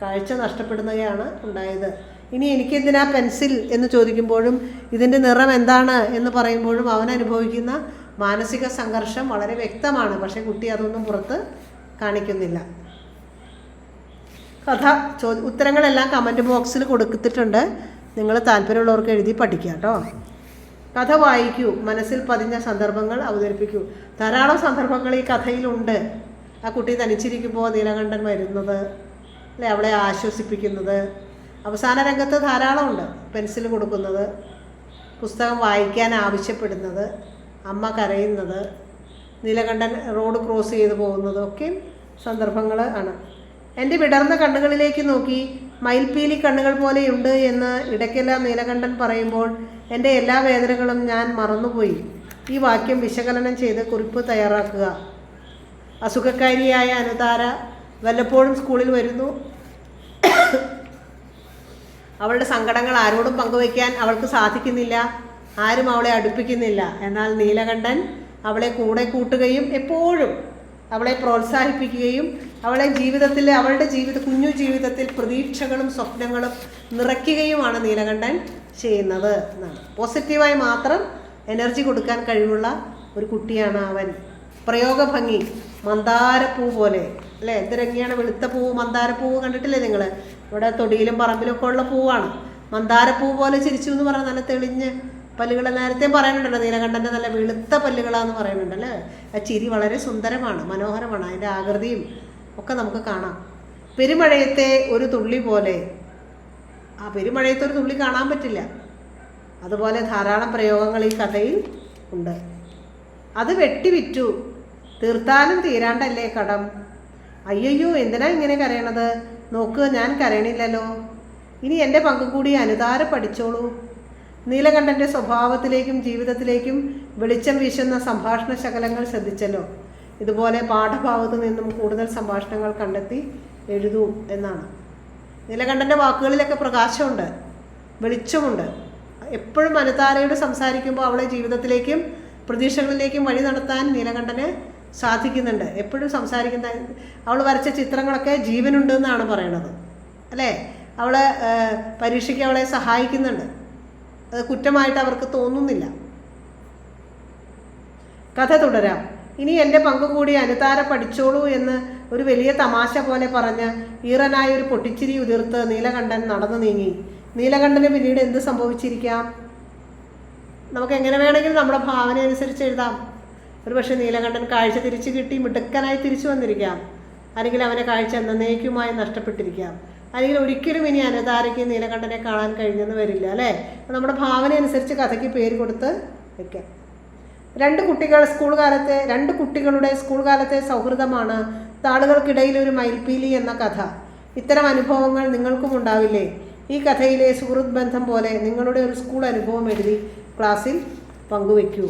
കാഴ്ച നഷ്ടപ്പെടുകയാണ് ഉണ്ടായത്. ഇനി എനിക്കെന്തിനാ പെൻസിൽ എന്ന് ചോദിക്കുമ്പോഴും ഇതിൻ്റെ നിറം എന്താണ് എന്ന് പറയുമ്പോഴും അവൻ അനുഭവിക്കുന്ന മാനസിക സംഘർഷം വളരെ വ്യക്തമാണ്. പക്ഷേ കുട്ടി അതൊന്നും പുറത്ത് കാണിക്കുന്നില്ല. ഉത്തരങ്ങളെല്ലാം കമൻറ്റ് ബോക്സിൽ കൊടുത്തിട്ടുണ്ട്. നിങ്ങൾ താല്പര്യമുള്ളവർക്ക് എഴുതി പഠിക്കുക കേട്ടോ. കഥ വായിക്കൂ, മനസ്സിൽ പതിഞ്ഞ സന്ദർഭങ്ങൾ അവതരിപ്പിക്കൂ. ധാരാളം സന്ദർഭങ്ങൾ ഈ കഥയിലുണ്ട്. ആ കുട്ടി തനിച്ചിരിക്കുമ്പോൾ നീലകണ്ഠൻ വരുന്നത്, അല്ലെ, അവളെ ആശ്വസിപ്പിക്കുന്നത്. അവസാന രംഗത്ത് ധാരാളമുണ്ട്. പെൻസിൽ കൊടുക്കുന്നത്, പുസ്തകം വായിക്കാൻ ആവശ്യപ്പെടുന്നത്, അമ്മ കരയുന്നത്, നീലകണ്ഠൻ റോഡ് ക്രോസ് ചെയ്ത് പോകുന്നത് ഒക്കെ സന്ദർഭങ്ങൾ ആണ്. എൻ്റെ വിടർന്ന കണ്ണുകളിലേക്ക് നോക്കി മയിൽപ്പീലി കണ്ണുകൾ പോലെയുണ്ട് എന്ന് ഇടയ്ക്കെല്ലാം നീലകണ്ഠൻ പറയുമ്പോൾ എൻ്റെ എല്ലാ വേദനകളും ഞാൻ മറന്നുപോയി. ഈ വാക്യം വിശകലനം ചെയ്ത് കുറിപ്പ് തയ്യാറാക്കുക. അസുഖക്കാരിയായ അനുതാര വല്ലപ്പോഴും സ്കൂളിൽ വരുന്നു. അവളുടെ സങ്കടങ്ങൾ ആരോടും പങ്കുവയ്ക്കാൻ അവൾക്ക് സാധിക്കുന്നില്ല. ആരും അവളെ അടുപ്പിക്കുന്നില്ല. എന്നാൽ നീലകണ്ഠൻ അവളെ കൂടെ കൂട്ടുകയും എപ്പോഴും അവളെ പ്രോത്സാഹിപ്പിക്കുകയും അവളുടെ കുഞ്ഞു ജീവിതത്തിൽ പ്രതീക്ഷകളും സ്വപ്നങ്ങളും നിറയ്ക്കുകയുമാണ് നീലകണ്ഠൻ ചെയ്യുന്നത് എന്നാണ്. പോസിറ്റീവായി മാത്രം എനർജി കൊടുക്കാൻ കഴിവുള്ള ഒരു കുട്ടിയാണ് അവൻ. പ്രയോഗഭംഗി മന്ദാരപ്പൂ പോലെ അല്ലേ? എന്ത് ഭംഗിയാണ് വെളുത്ത പൂവ്, മന്ദാരപ്പൂവ് കണ്ടിട്ടില്ലേ നിങ്ങൾ? ഇവിടെ തൊടിയിലും പറമ്പിലൊക്കെ ഉള്ള പൂവാണ്. മന്ദാരപ്പൂ പോലെ ചിരിച്ചു എന്ന് പറഞ്ഞാൽ നല്ല തെളിഞ്ഞ് പല്ലുകൾ. നേരത്തെ പറയുന്നുണ്ടല്ലോ നീലകണ്ഠൻ്റെ നല്ല വെളുത്ത പല്ലുകളാന്ന് പറയുന്നുണ്ടല്ലേ. ആ ചിരി വളരെ സുന്ദരമാണ്, മനോഹരമാണ്. അതിൻ്റെ ആകൃതിയും ഒക്കെ നമുക്ക് കാണാം. പെരുമഴയത്തെ ഒരു തുള്ളി പോലെ, ആ പെരുമഴയത്തെ ഒരു തുള്ളി കാണാൻ പറ്റില്ല. അതുപോലെ ധാരാളം പ്രയോഗങ്ങൾ ഈ കഥയിൽ ഉണ്ട്. അത് വെട്ടിവിറ്റു, തീർത്താലും തീരാണ്ടല്ലേ കടം. അയ്യോ എന്തിനാ ഇങ്ങനെ കരയണത്? നോക്ക്, ഞാൻ കരയണില്ലല്ലോ. ഇനി എൻ്റെ പങ്കു കൂടി അനുതാര പഠിച്ചോളൂ. നീലകണ്ഠൻ്റെ സ്വഭാവത്തിലേക്കും ജീവിതത്തിലേക്കും വെളിച്ചം വീശുന്ന സംഭാഷണ ശകലങ്ങൾ ശ്രദ്ധിച്ചല്ലോ. ഇതുപോലെ പാഠഭാഗത്തു നിന്നും കൂടുതൽ സംഭാഷണങ്ങൾ കണ്ടെത്തി എഴുതൂ എന്നാണ്. നീലകണ്ഠൻ്റെ വാക്കുകളിലൊക്കെ പ്രകാശമുണ്ട്, വെളിച്ചമുണ്ട്. എപ്പോഴും അനുതാരയോട് സംസാരിക്കുമ്പോൾ അവളെ ജീവിതത്തിലേക്കും പ്രതീക്ഷകളിലേക്കും വഴി നടത്താൻ നീലകണ്ഠന് സാധിക്കുന്നുണ്ട്. എപ്പോഴും സംസാരിക്കുന്ന, അവൾ വരച്ച ചിത്രങ്ങളൊക്കെ ജീവനുണ്ട് എന്നാണ് പറയണത് അല്ലേ? അവളെ പരീക്ഷയ്ക്ക് അവളെ സഹായിക്കുന്നുണ്ട്. അത് കുറ്റമായിട്ട് അവർക്ക് തോന്നുന്നില്ല. കഥ തുടരാം. ഇനി എൻ്റെ പങ്കു കൂടി അനുതാര പഠിച്ചോളൂ എന്ന് ഒരു വലിയ തമാശ പോലെ പറഞ്ഞ് ഈറനായ ഒരു പൊട്ടിച്ചിരി ഉതിർത്ത് നീലകണ്ഠൻ നടന്നു നീങ്ങി. നീലകണ്ഠന് പിന്നീട് എന്ത് സംഭവിച്ചിരിക്കാം? നമുക്ക് എങ്ങനെ വേണമെങ്കിലും നമ്മുടെ ഭാവന അനുസരിച്ച് എഴുതാം. ഒരു പക്ഷേ നീലകണ്ഠൻ കാഴ്ച തിരിച്ചു കിട്ടി മിടുക്കനായി തിരിച്ചു വന്നിരിക്കാം. അല്ലെങ്കിൽ അവനെ കാഴ്ച എന്നേക്കുമായി നഷ്ടപ്പെട്ടിരിക്കാം. അല്ലെങ്കിൽ ഒരിക്കലും ഇനി അനുതാരയ്ക്ക് നീലകണ്ഠനെ കാണാൻ കഴിഞ്ഞെന്ന് വരില്ല അല്ലേ? നമ്മുടെ ഭാവന അനുസരിച്ച് കഥയ്ക്ക് പേര് കൊടുത്ത് വയ്ക്കാം. രണ്ട് കുട്ടികളുടെ സ്കൂൾ കാലത്തെ സൗഹൃദമാണ് താളുകൾക്കിടയിൽ ഒരു മയിൽപ്പീലി എന്ന കഥ. ഇത്തരം അനുഭവങ്ങൾ നിങ്ങൾക്കും ഉണ്ടാവില്ലേ? ഈ കഥയിലെ സുഹൃത്ത് ബന്ധം പോലെ നിങ്ങളുടെ ഒരു സ്കൂൾ അനുഭവം എഴുതി ക്ലാസ്സിൽ പങ്കുവയ്ക്കൂ.